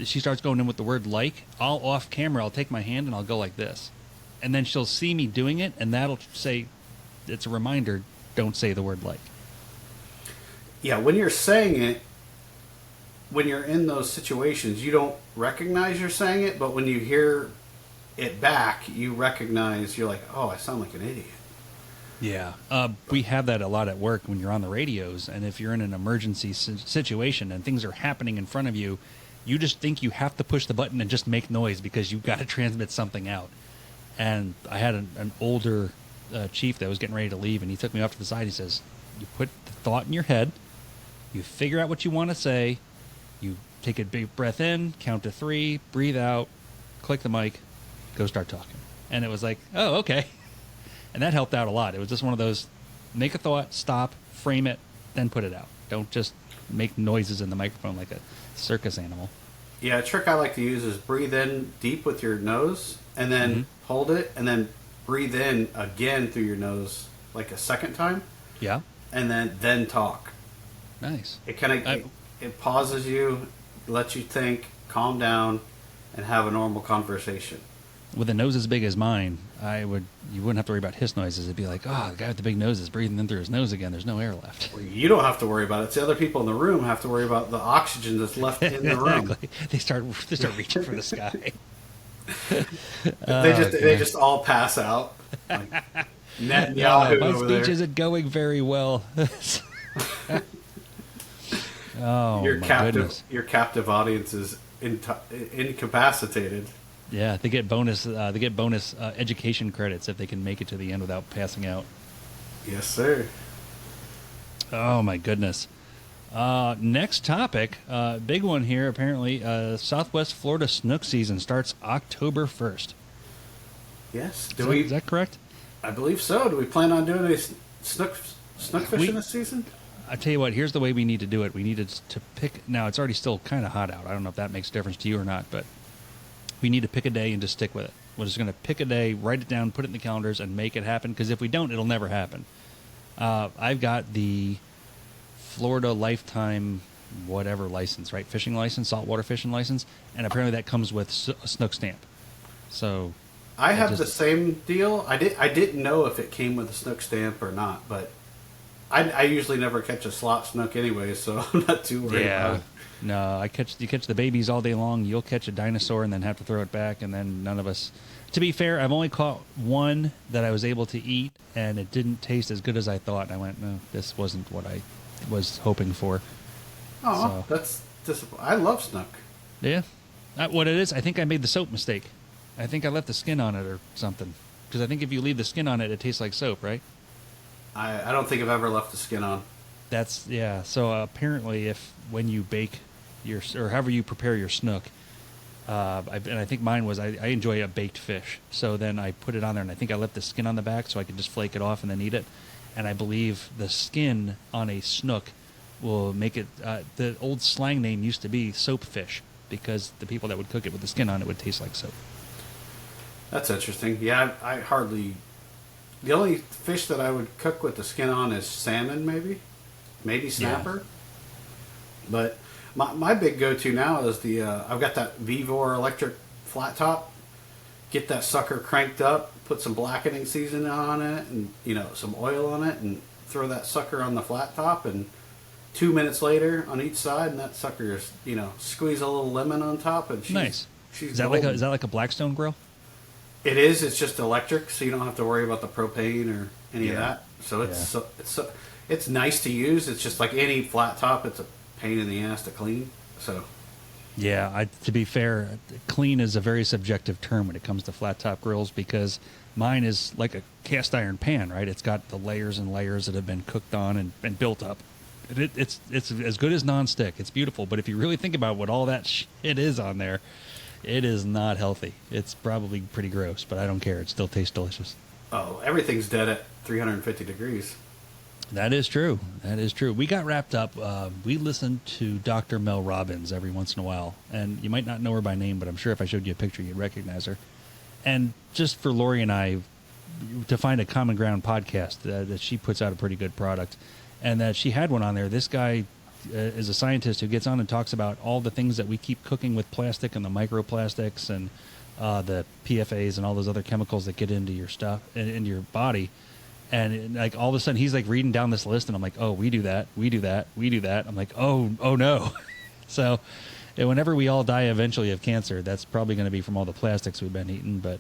she starts going in with the word like, I'll off camera, I'll take my hand and I'll go like this. And then she'll see me doing it, and that'll say, it's a reminder, don't say the word like. Yeah, when you're saying it, when you're in those situations, you don't recognize you're saying it, but when you hear it back, you recognize, you're like, oh, I sound like an idiot. Yeah. We have that a lot at work when you're on the radios, and if you're in an emergency situation and things are happening in front of you, you just think you have to push the button and just make noise because you've got to transmit something out. And I had an older chief that was getting ready to leave, and he took me off to the side. He says, "You put the thought in your head, you figure out what you want to say, you take a big breath in, count to 3, breathe out, click the mic, go start talking." And it was like, oh, okay. And that helped out a lot. It was just one of those, make a thought, stop, frame it, then put it out. Don't just make noises in the microphone like a circus animal. Yeah, a trick I like to use is breathe in deep with your nose, and then hold it, and then breathe in again through your nose like a second time. Yeah. And then talk. Nice. It kind of it pauses you, lets you think, calm down, and have a normal conversation. With a nose as big as mine, you wouldn't have to worry about hiss noises. It'd be like, oh, the guy with the big nose is breathing in through his nose again. There's no air left. Well, you don't have to worry about it. It's the other people in the room have to worry about the oxygen that's left in the room. Exactly. They start reaching for the sky. They just all pass out. Like, Netanyahu my over speech there. isn't going very well. Oh, Your my captive goodness. your captive audience is incapacitated. Yeah, they get bonus education credits if they can make it to the end without passing out. Yes, sir. Oh my goodness. Next topic, big one here. Apparently, Southwest Florida snook season starts October 1st. Yes. Is that correct? I believe so. Do we plan on doing any snook fishing this season? I tell you what, here's the way we need to do it. We needed to pick. Now it's already still kind of hot out. I don't know if that makes a difference to you or not, but we need to pick a day and just stick with it. We're just going to pick a day, write it down, put it in the calendars, and make it happen. Because if we don't, it'll never happen. I've got the Florida lifetime whatever license, right? Fishing license, saltwater fishing license, and apparently that comes with a snook stamp. So I have the same deal. I didn't know if it came with a snook stamp or not, but I usually never catch a slot snook anyway, so I'm not too worried about it. No, you catch the babies all day long. You'll catch a dinosaur and then have to throw it back, and then none of us. To be fair, I've only caught one that I was able to eat, and it didn't taste as good as I thought. And I went, no, this wasn't what I was hoping for. Oh, so. That's disappointing. I love snook. Yeah. What it is, I think I made the soap mistake. I think I left the skin on it or something. Because I think if you leave the skin on it, it tastes like soap, right? I don't think I've ever left the skin on. Yeah. So apparently, when you bake or however you prepare your snook, and I think mine was I enjoy a baked fish. So then I put it on there, and I think I left the skin on the back so I could just flake it off and then eat it. And I believe the skin on a snook will make it. The old slang name used to be soap fish because the people that would cook it with the skin on it would taste like soap. That's interesting. Yeah, I hardly. The only fish that I would cook with the skin on is salmon, maybe snapper. Yeah. But my big go-to now is I've got that Vivor electric flat top. Get that sucker cranked up, put some blackening seasoning on it, and some oil on it, and throw that sucker on the flat top. And 2 minutes later, on each side, and that sucker is squeeze a little lemon on top, and nice. Is that like a Blackstone grill? It is. It's just electric, so you don't have to worry about the propane or any of that. So it's nice to use. It's just like any flat top. It's a pain in the ass to clean. So. Yeah, to be fair, clean is a very subjective term when it comes to flat top grills because mine is like a cast iron pan, right? It's got the layers and layers that have been cooked on and built up. It's as good as nonstick. It's beautiful, but if you really think about what all that shit is on there, it is not healthy. It's probably pretty gross, but I don't care. It still tastes delicious. Oh, everything's dead at 350 degrees. That is true. We got wrapped up. We listen to Dr. Mel Robbins every once in a while, and you might not know her by name, but I'm sure if I showed you a picture, you'd recognize her. And just for Lori and I to find a common ground podcast, that she puts out a pretty good product, and that she had one on there. This guy is a scientist who gets on and talks about all the things that we keep cooking with plastic and the microplastics and the PFAs and all those other chemicals that get into your stuff, into your body. And like all of a sudden he's like reading down this list and I'm like, oh, we do that. I'm like, oh no. So whenever we all die eventually of cancer, that's probably going to be from all the plastics we've been eating. But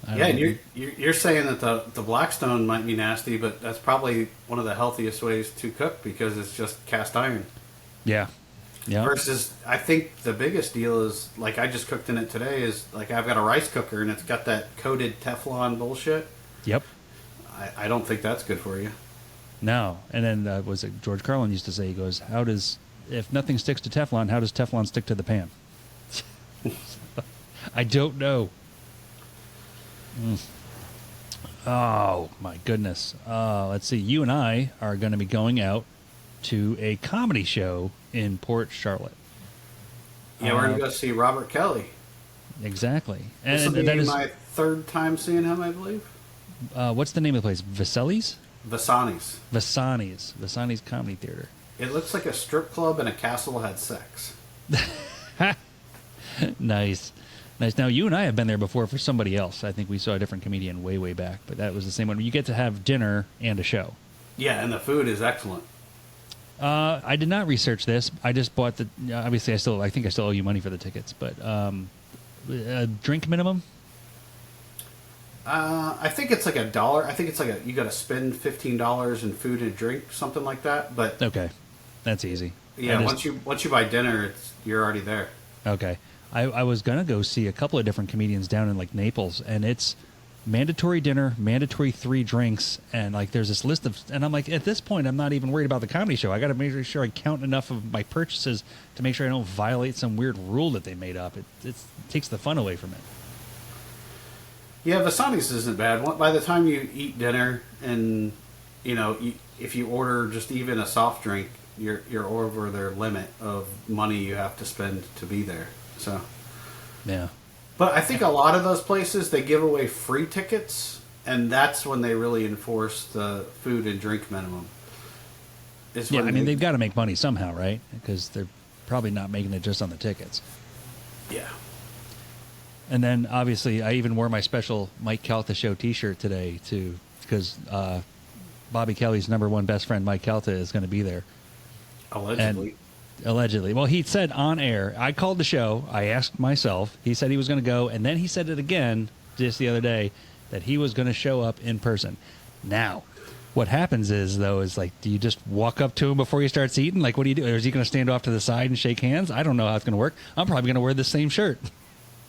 and you're saying that the Blackstone might be nasty, but that's probably one of the healthiest ways to cook because it's just cast iron. Yeah. Yeah. Versus, I think the biggest deal is, like I just cooked in it today, is like I've got a rice cooker and it's got that coated Teflon bullshit. Yep. I don't think that's good for you. No. And then was it George Carlin used to say, he goes, if nothing sticks to Teflon, how does Teflon stick to the pan? I don't know. Oh, my goodness. Let's see. You and I are going to be going out to a comedy show in Port Charlotte. Yeah, we're going to go see Robert Kelly. Exactly. This will be my third time seeing him, I believe. What's the name of the place? Vasani's Comedy Theater. It looks like a strip club and a castle had sex. Nice. Now, you and I have been there before for somebody else. I think we saw a different comedian way, way back, but that was the same one. You get to have dinner and a show. Yeah, and the food is excellent. I did not research this. I just bought the. Obviously, I think I still owe you money for the tickets, but drink minimum. I think it's like $1. I think it's like you got to spend $15 in food and drink, something like that. But okay, that's easy. Yeah, once you buy dinner, you're already there. Okay, I was gonna go see a couple of different comedians down in like Naples, and it's mandatory dinner, mandatory 3 drinks, and like there's this list of, and I'm like, at this point I'm not even worried about the comedy show. I got to make sure I count enough of my purchases to make sure I don't violate some weird rule that they made up. It takes the fun away from it. Yeah, Vasani's isn't bad. By the time you eat dinner, and if you order just even a soft drink, you're over their limit of money you have to spend to be there. So yeah. But I think a lot of those places, they give away free tickets, and that's when they really enforce the food and drink minimum. Yeah, I mean, they've got to make money somehow, right? Because they're probably not making it just on the tickets. Yeah. And then, obviously, I even wore my special Mike Calta Show T-shirt today, too, because Bobby Kelly's #1 best friend, Mike Calta, is going to be there. Allegedly. Allegedly. Well, he said on air, I called the show, I asked myself, he said he was going to go, and then he said it again just the other day, that he was going to show up in person. Now, what happens is, though, is like, do you just walk up to him before he starts eating? Like, what do you do? Or is he going to stand off to the side and shake hands? I don't know how it's going to work. I'm probably going to wear the same shirt.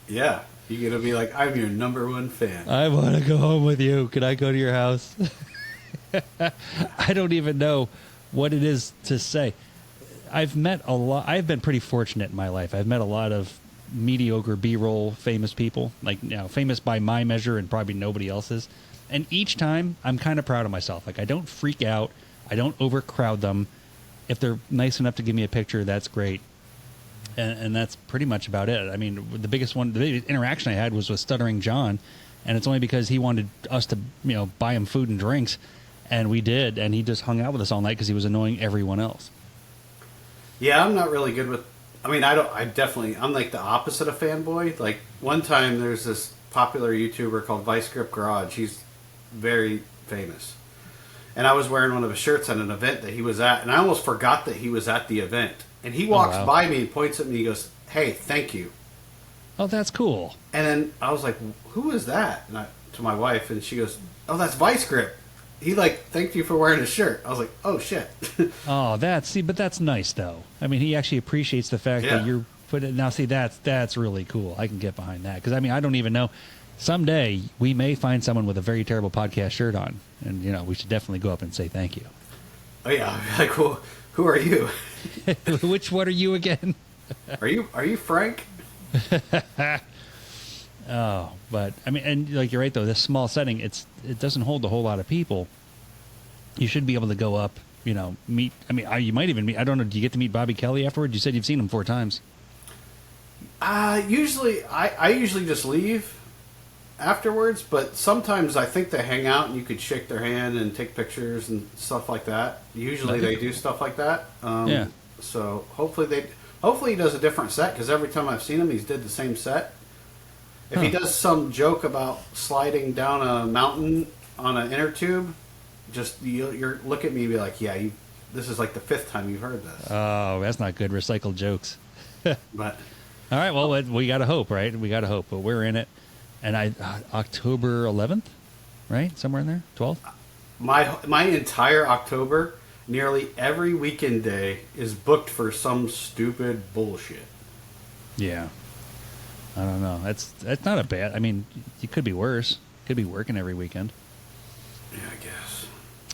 Yeah. You're going to be like, I'm your #1 fan. I want to go home with you. Can I go to your house? I don't even know what it is to say. I've met a lot. I've been pretty fortunate in my life. I've met a lot of mediocre B-roll famous people, like, famous by my measure and probably nobody else's. And each time, I'm kind of proud of myself. Like, I don't freak out. I don't overcrowd them. If they're nice enough to give me a picture, that's great. And that's pretty much about it. I mean, the biggest interaction I had was with Stuttering John, and it's only because he wanted us to, buy him food and drinks, and we did, and he just hung out with us all night because he was annoying everyone else. Yeah, I'm not really good with. I'm like the opposite of fanboy. Like, one time there's this popular YouTuber called Vice Grip Garage. He's very famous. And I was wearing one of his shirts at an event that he was at, and I almost forgot that he was at the event. And he walks by me and points at me and he goes, "Hey, thank you." Oh, that's cool. And then I was like, "Who is that?" And to my wife, and she goes, "Oh, that's Vice Grip. He thanked you for wearing his shirt." I was like, "Oh shit." Oh, but that's nice though. I mean, he actually appreciates the fact that you're putting. Now, see, that's really cool. I can get behind that because I don't even know. Someday we may find someone with a very terrible podcast shirt on, and we should definitely go up and say thank you. Oh yeah, like, well, who are you? Which one are you again? Are you Frank? Oh, but I mean, and like you're right though. This small setting, it doesn't hold a whole lot of people. You should be able to go up, meet. I mean, you might even meet. I don't know. Do you get to meet Bobby Kelly afterward? You said you've seen him 4 times. Usually, I usually just leave afterwards, but sometimes I think they hang out and you could shake their hand and take pictures and stuff like that. Usually they do stuff like that. Yeah. So hopefully he does a different set, because every time I've seen him, he's did the same set. If he does some joke about sliding down a mountain on an inner tube, just you're look at me and be like, yeah, this is like the 5th time you've heard this. Oh, that's not good. Recycled jokes. But all right, well, we got to hope, right? We got to hope, but we're in it. And October 11th, right? Somewhere in there, 12th. My entire October, nearly every weekend day is booked for some stupid bullshit. Yeah. I don't know. That's not a bad. I mean, it could be worse. Could be working every weekend. Yeah, I guess.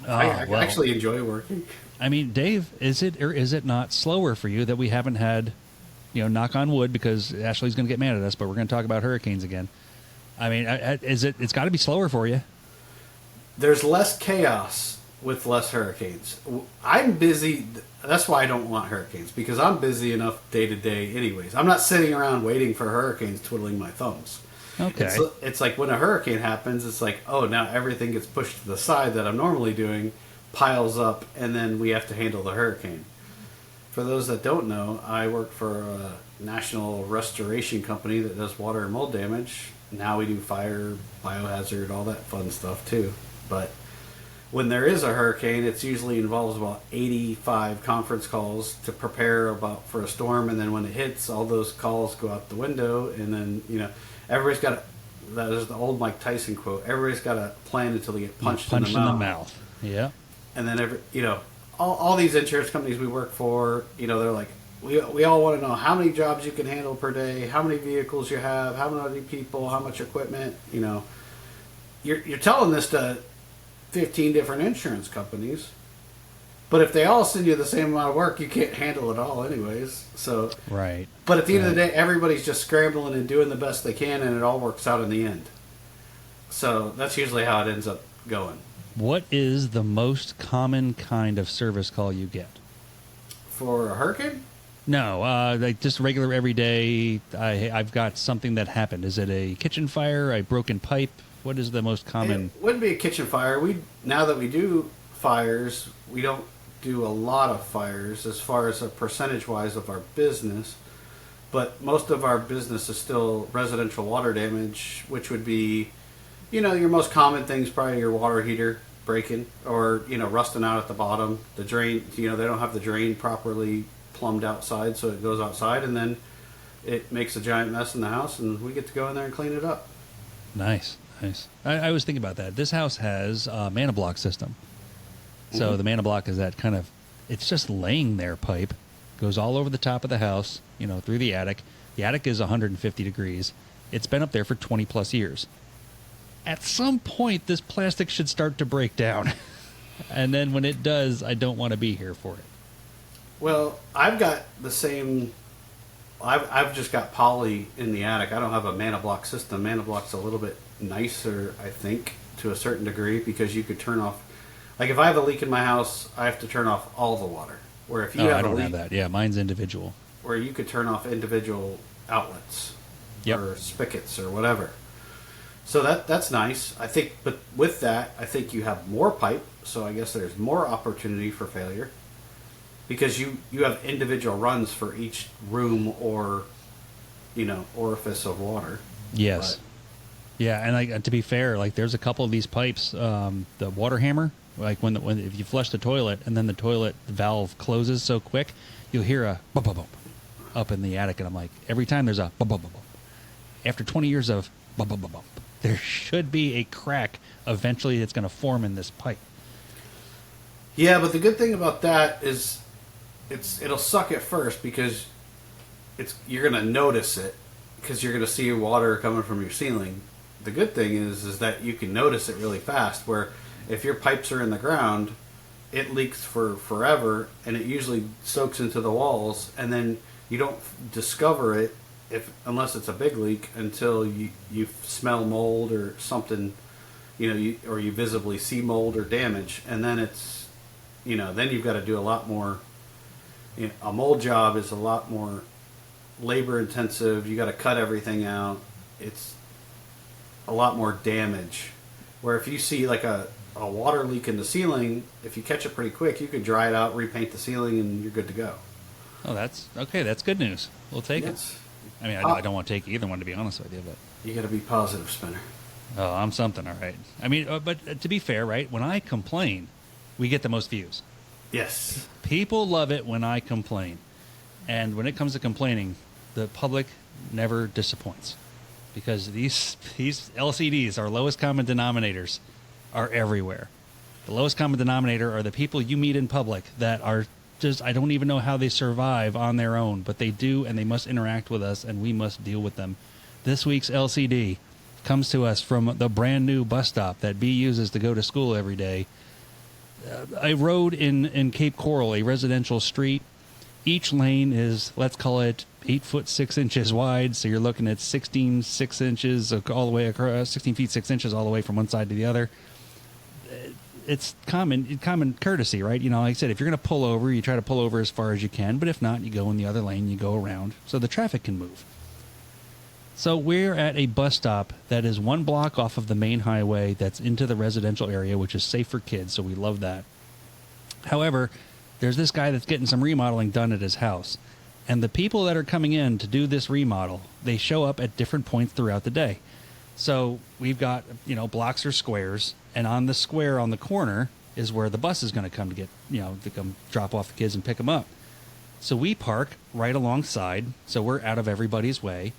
I Well. actually enjoy working. I mean, Dave, is it or is it not slower for you that we haven't had, knock on wood, because Ashley's going to get mad at us, but we're going to talk about hurricanes again. I mean, it's got to be slower for you. There's less chaos with less hurricanes. I'm busy. That's why I don't want hurricanes, because I'm busy enough day to day anyways. I'm not sitting around waiting for hurricanes twiddling my thumbs. Okay. It's like when a hurricane happens, it's like, oh, now everything gets pushed to the side that I'm normally doing, piles up, and then we have to handle the hurricane. For those that don't know, I work for a national restoration company that does water and mold damage. Now we do fire, biohazard, all that fun stuff too. But when there is a hurricane, it usually involves about 85 conference calls to prepare for a storm, and then when it hits, all those calls go out the window, and then everybody's got that is the old Mike Tyson quote. Everybody's got a plan until they get punched in the mouth. Yeah. And then all these insurance companies we work for, they're like, we all want to know how many jobs you can handle per day, how many vehicles you have, how many people, how much equipment. You're telling this to 15 different insurance companies, but if they all send you the same amount of work, you can't handle it all anyways. So right. But at the end of the day, everybody's just scrambling and doing the best they can, and it all works out in the end. So that's usually how it ends up going. What is the most common kind of service call you get? For a hurricane? No, like just regular everyday. I've got something that happened. Is it a kitchen fire, a broken pipe? What is the most common? It wouldn't be a kitchen fire. Now that we do fires, we don't do a lot of fires as far as a percentage-wise of our business. But most of our business is still residential water damage, which would be, your most common things, probably your water heater breaking or, rusting out at the bottom. The drain, they don't have the drain properly plumbed outside, so it goes outside, and then it makes a giant mess in the house, and we get to go in there and clean it up. Nice. I was thinking about that. This house has a mana block system. So the mana block is that kind of, it's just laying there pipe, goes all over the top of the house, through the attic. The attic is 150 degrees. It's been up there for 20 plus years. At some point, this plastic should start to break down. And then when it does, I don't want to be here for it. Well, I've got the same. I've just got poly in the attic. I don't have a mana block system. Mana block's a little bit nicer, I think, to a certain degree, because you could turn off. Like if I have a leak in my house, I have to turn off all the water. Where if you have I don't a leak, have that. Yeah, mine's individual. Where you could turn off individual outlets or spigots or whatever. So that's nice. I think, but with that, I think you have more pipe. So I guess there's more opportunity for failure. Because you have individual runs for each room or, orifice of water. Yes. Yeah, and to be fair, there's a couple of these pipes, the water hammer, when if you flush the toilet and then the toilet valve closes so quick, you'll hear a bump, bump, bump up in the attic, and I'm like, every time there's a bump, bump, bump, bump. After 20 years of bump, bump, bump, bump, there should be a crack eventually that's going to form in this pipe. Yeah, but the good thing about that is it'll suck at first, because you're going to notice it, because you're going to see water coming from your ceiling. The good thing is that you can notice it really fast, where if your pipes are in the ground, it leaks for forever, and it usually soaks into the walls, and then you don't discover it unless it's a big leak until you smell mold or something, or you visibly see mold or damage, and then it's, then you've got to do a lot more. A mold job is a lot more labor intensive. You got to cut everything out. It's a lot more damage. Where if you see like a water leak in the ceiling, if you catch it pretty quick, you could dry it out, repaint the ceiling, and you're good to go. Oh, that's okay. That's good news. We'll take it. I mean, I don't want to take either one, to be honest with you, but you got to be positive, Spinner. Oh, I'm something, all right. I mean, but to be fair, right? When I complain, we get the most views. Yes. People love it when I complain, and when it comes to complaining, the public never disappoints, because these LCDs, our lowest common denominators, are everywhere. The lowest common denominator are the people you meet in public that are just, I don't even know how they survive on their own, but they do, and they must interact with us, and we must deal with them. This week's LCD comes to us from the brand new bus stop that B uses to go to school every day. A road in Cape Coral, a residential street. Each lane is, let's call it 8 foot 6 inches wide, so you're looking at 16 6 inches all the way across, 16 feet 6 inches all the way from one side to the other. It's common courtesy, right? You know, like I said, if you're going to pull over, you try to pull over as far as you can, but if not, you go in the other lane, you go around so the traffic can move. So we're at a bus stop that is 1 block off of the main highway that's into the residential area, which is safe for kids, so we love that. However, there's this guy that's getting some remodeling done at his house, and the people that are coming in to do this remodel, they show up at different points throughout the day. So we've got, you know, blocks or squares, and on the square on the corner is where the bus is going to come to get, you know, to come drop off the kids and pick them up. So we park right alongside, so we're out of everybody's way.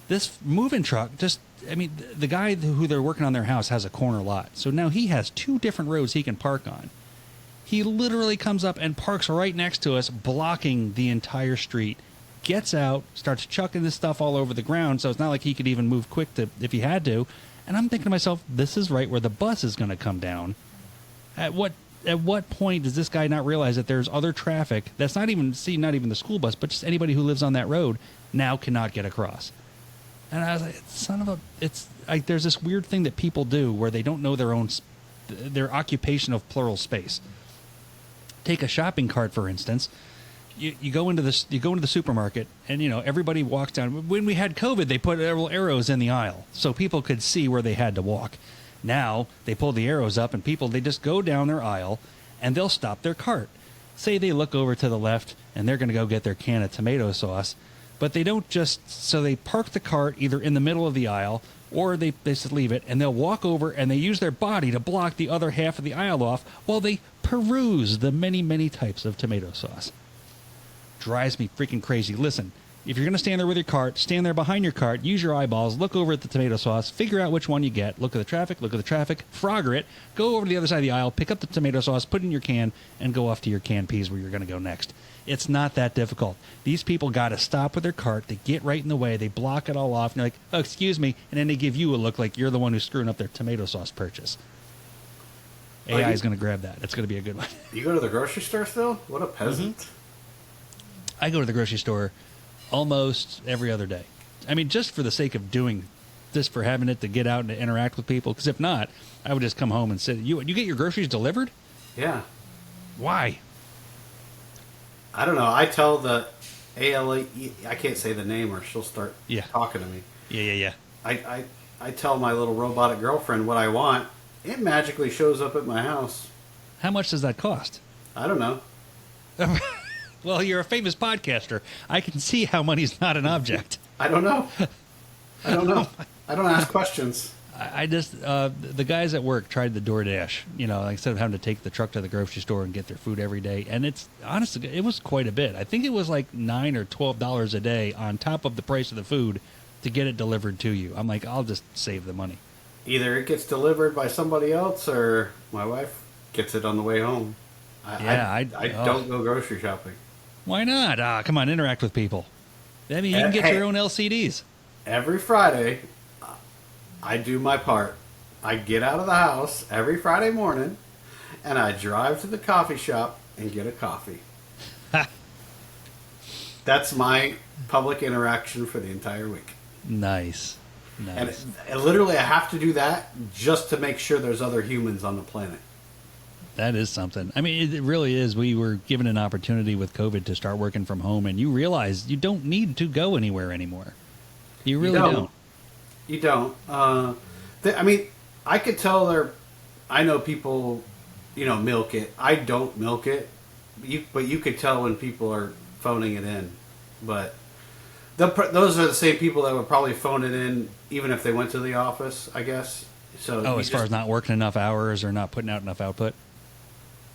This moving truck just, I mean, the guy who they're working on their house has a corner lot. So now he has 2 different roads he can park on. He literally comes up and parks right next to us, blocking the entire street. Gets out, starts chucking this stuff all over the ground, so it's not like he could even move quick to if he had to. And I'm thinking to myself, this is right where the bus is going to come down. At what point does this guy not realize that there's other traffic that's not even the school bus, but just anybody who lives on that road now cannot get across? And I was like, there's this weird thing that people do where they don't know their occupation of plural space. Take a shopping cart, for instance. You go into the supermarket, and you know everybody walks down. When we had COVID, they put little arrows in the aisle so people could see where they had to walk. Now they pull the arrows up, and they just go down their aisle, and they'll stop their cart. Say they look over to the left, and they're going to go get their can of tomato sauce, but they don't so they park the cart either in the middle of the aisle, or they just leave it, and they'll walk over, and they use their body to block the other half of the aisle off while they peruse the many, many types of tomato sauce. Drives me freaking crazy. Listen, if you're going to stand there with your cart, stand there behind your cart, use your eyeballs, look over at the tomato sauce, figure out which one you get, look at the traffic, Frogger it, go over to the other side of the aisle, pick up the tomato sauce, put it in your can, and go off to your canned peas where you're going to go next. It's not that difficult. These people got to stop with their cart, they get right in the way, they block it all off, and they're like, oh, excuse me, and then they give you a look like you're the one who's screwing up their tomato sauce purchase. AI is going to grab that. It's going to be a good one. You go to the grocery store still? What a peasant. Mm-hmm. I go to the grocery store almost every other day. I mean, just for the sake of doing this, for having it to get out and to interact with people. Because if not, I would just come home and sit. You get your groceries delivered? Yeah. Why? I don't know. I tell the ALE, I can't say the name or she'll start talking to me. Yeah. I tell my little robotic girlfriend what I want. It magically shows up at my house. How much does that cost? I don't know. Well, you're a famous podcaster. I can see how money's not an object. I don't know. I don't ask questions. I just, the guys at work tried the DoorDash, you know, instead of having to take the truck to the grocery store and get their food every day. And it's, honestly, it was quite a bit. I think it was like $9 or $12 a day on top of the price of the food to get it delivered to you. I'm like, I'll just save the money. Either it gets delivered by somebody else or my wife gets it on the way home. I don't go grocery shopping. Why not? Come on, interact with people. I mean, you can get your own LCDs. Every Friday, I do my part. I get out of the house every Friday morning, and I drive to the coffee shop and get a coffee. That's my public interaction for the entire week. Nice. And literally, I have to do that just to make sure there's other humans on the planet. That is something. I mean, it really is. We were given an opportunity with COVID to start working from home, and you realize you don't need to go anywhere anymore. You really don't. You don't. I mean, I could tell I know people, milk it. I don't milk it. But you could tell when people are phoning it in. But those are the same people that would probably phone it in even if they went to the office, I guess. So as far as not working enough hours or not putting out enough output?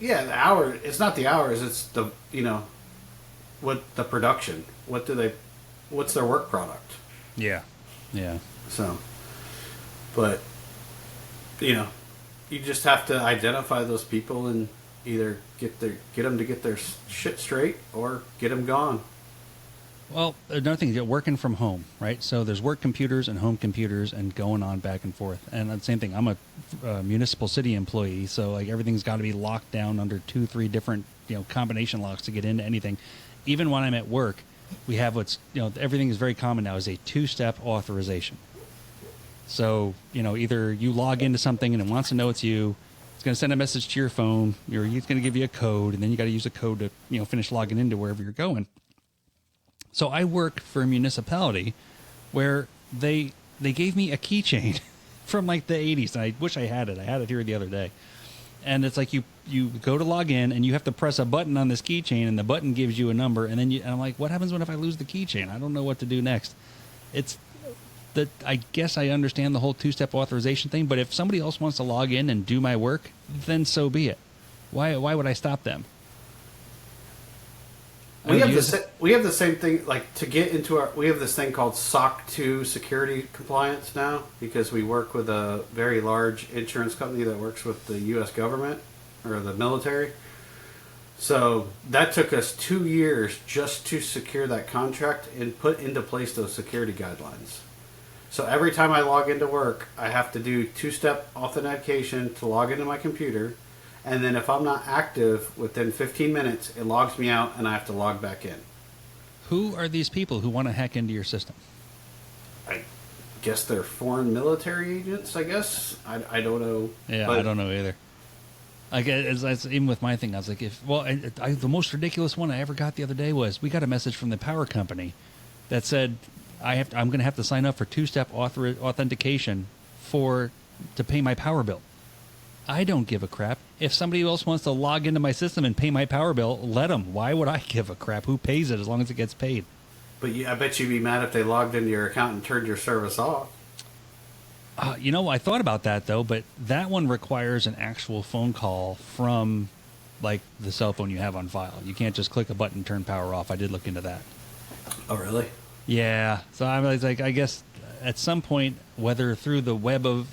Yeah, the hour. It's not the hours. It's the what the production. What's their work product? Yeah. So, but you You just have to identify those people and either get them to get their shit straight or get them gone. Well, another thing is working from home, right? So there's work computers and home computers and going on back and forth. And the same thing, I'm a municipal city employee, so like everything's got to be locked down under 2-3 different combination locks to get into anything. Even when I'm at work, we have everything is very common now is a 2-step authorization. So either you log into something and it wants to know it's you. It's going to send a message to your phone. It's going to give you a code, and then you got to use a code to finish logging into wherever you're going. So I work for a municipality where they gave me a keychain from like the 80s. And I wish I had it. I had it here the other day. And it's like you go to log in and you have to press a button on this keychain, and the button gives you a number. And then and I'm like, what happens if I lose the keychain? I don't know what to do next. I guess I understand the whole 2-step authorization thing, but if somebody else wants to log in and do my work, then so be it. Why would I stop them? We have the same thing, like to get into we have this thing called SOC 2 security compliance now, because we work with a very large insurance company that works with the U.S. government or the military. So that took us 2 years just to secure that contract and put into place those security guidelines. So every time I log into work, I have to do 2-step authentication to log into my computer. And then if I'm not active within 15 minutes, it logs me out and I have to log back in. Who are these people who want to hack into your system? I guess they're foreign military agents, I guess. I don't know. Yeah, I don't know either. Like, even with my thing, I was like, the most ridiculous one I ever got the other day was we got a message from the power company that said I'm going to have to sign up for 2-step authentication to pay my power bill. I don't give a crap. If somebody else wants to log into my system and pay my power bill, let them. Why would I give a crap? Who pays it as long as it gets paid? But I bet you'd be mad if they logged into your account and turned your service off. I thought about that, though, but that one requires an actual phone call from, like, the cell phone you have on file. You can't just click a button and turn power off. I did look into that. Oh, really? Yeah. So I was like, I guess at some point, whether through the web of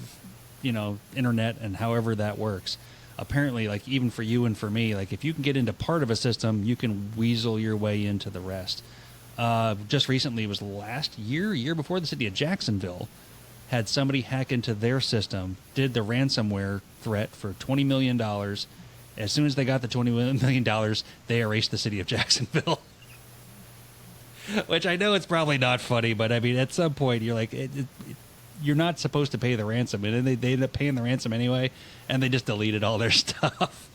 internet and however that works, apparently, like, even for you and for me, like, if you can get into part of a system, you can weasel your way into the rest. Just recently, it was last year before, the city of Jacksonville had somebody hack into their system, did the ransomware threat for $20 million. As soon as they got the $20 million, they erased the city of Jacksonville. Which I know it's probably not funny, but I mean, at some point, you're like, you're not supposed to pay the ransom. And then they end up paying the ransom anyway, and they just deleted all their stuff.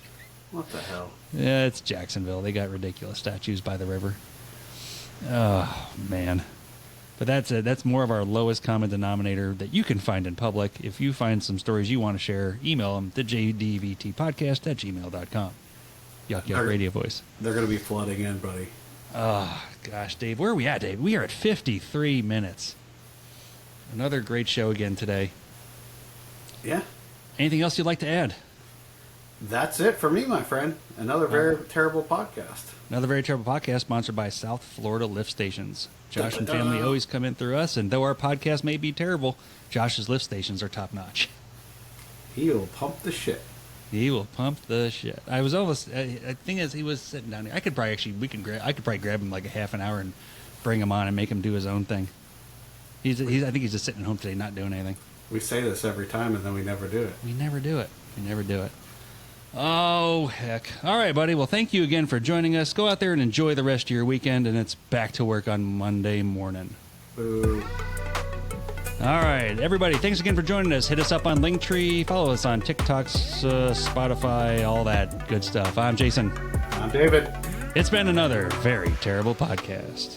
What the hell? Yeah, it's Jacksonville. They got ridiculous statues by the river. Oh, man. But that's more of our lowest common denominator that you can find in public. If you find some stories you want to share, email them to jdvtpodcast@gmail.com. Yuck, yuck, radio voice. They're going to be flooding in, buddy. Oh, gosh, Dave. Where are we at, Dave? We are at 53 minutes. Another great show again today. Yeah. Anything else you'd like to add? That's it for me, my friend. Another very terrible podcast. Another very terrible podcast sponsored by South Florida Lift Stations. Josh and family always come in through us, and though our podcast may be terrible, Josh's lift stations are top-notch. He will pump the shit. He will pump the shit. I was almost. The thing is, he was sitting down here. I could probably grab him like a half an hour and bring him on and make him do his own thing. I think he's just sitting at home today, not doing anything. We say this every time, and then we never do it. We never do it. Oh, heck. All right, buddy. Well, thank you again for joining us. Go out there and enjoy the rest of your weekend, and it's back to work on Monday morning. Boo. All right, everybody. Thanks again for joining us. Hit us up on Linktree. Follow us on TikTok, Spotify, all that good stuff. I'm Jason. I'm David. It's been another very terrible podcast.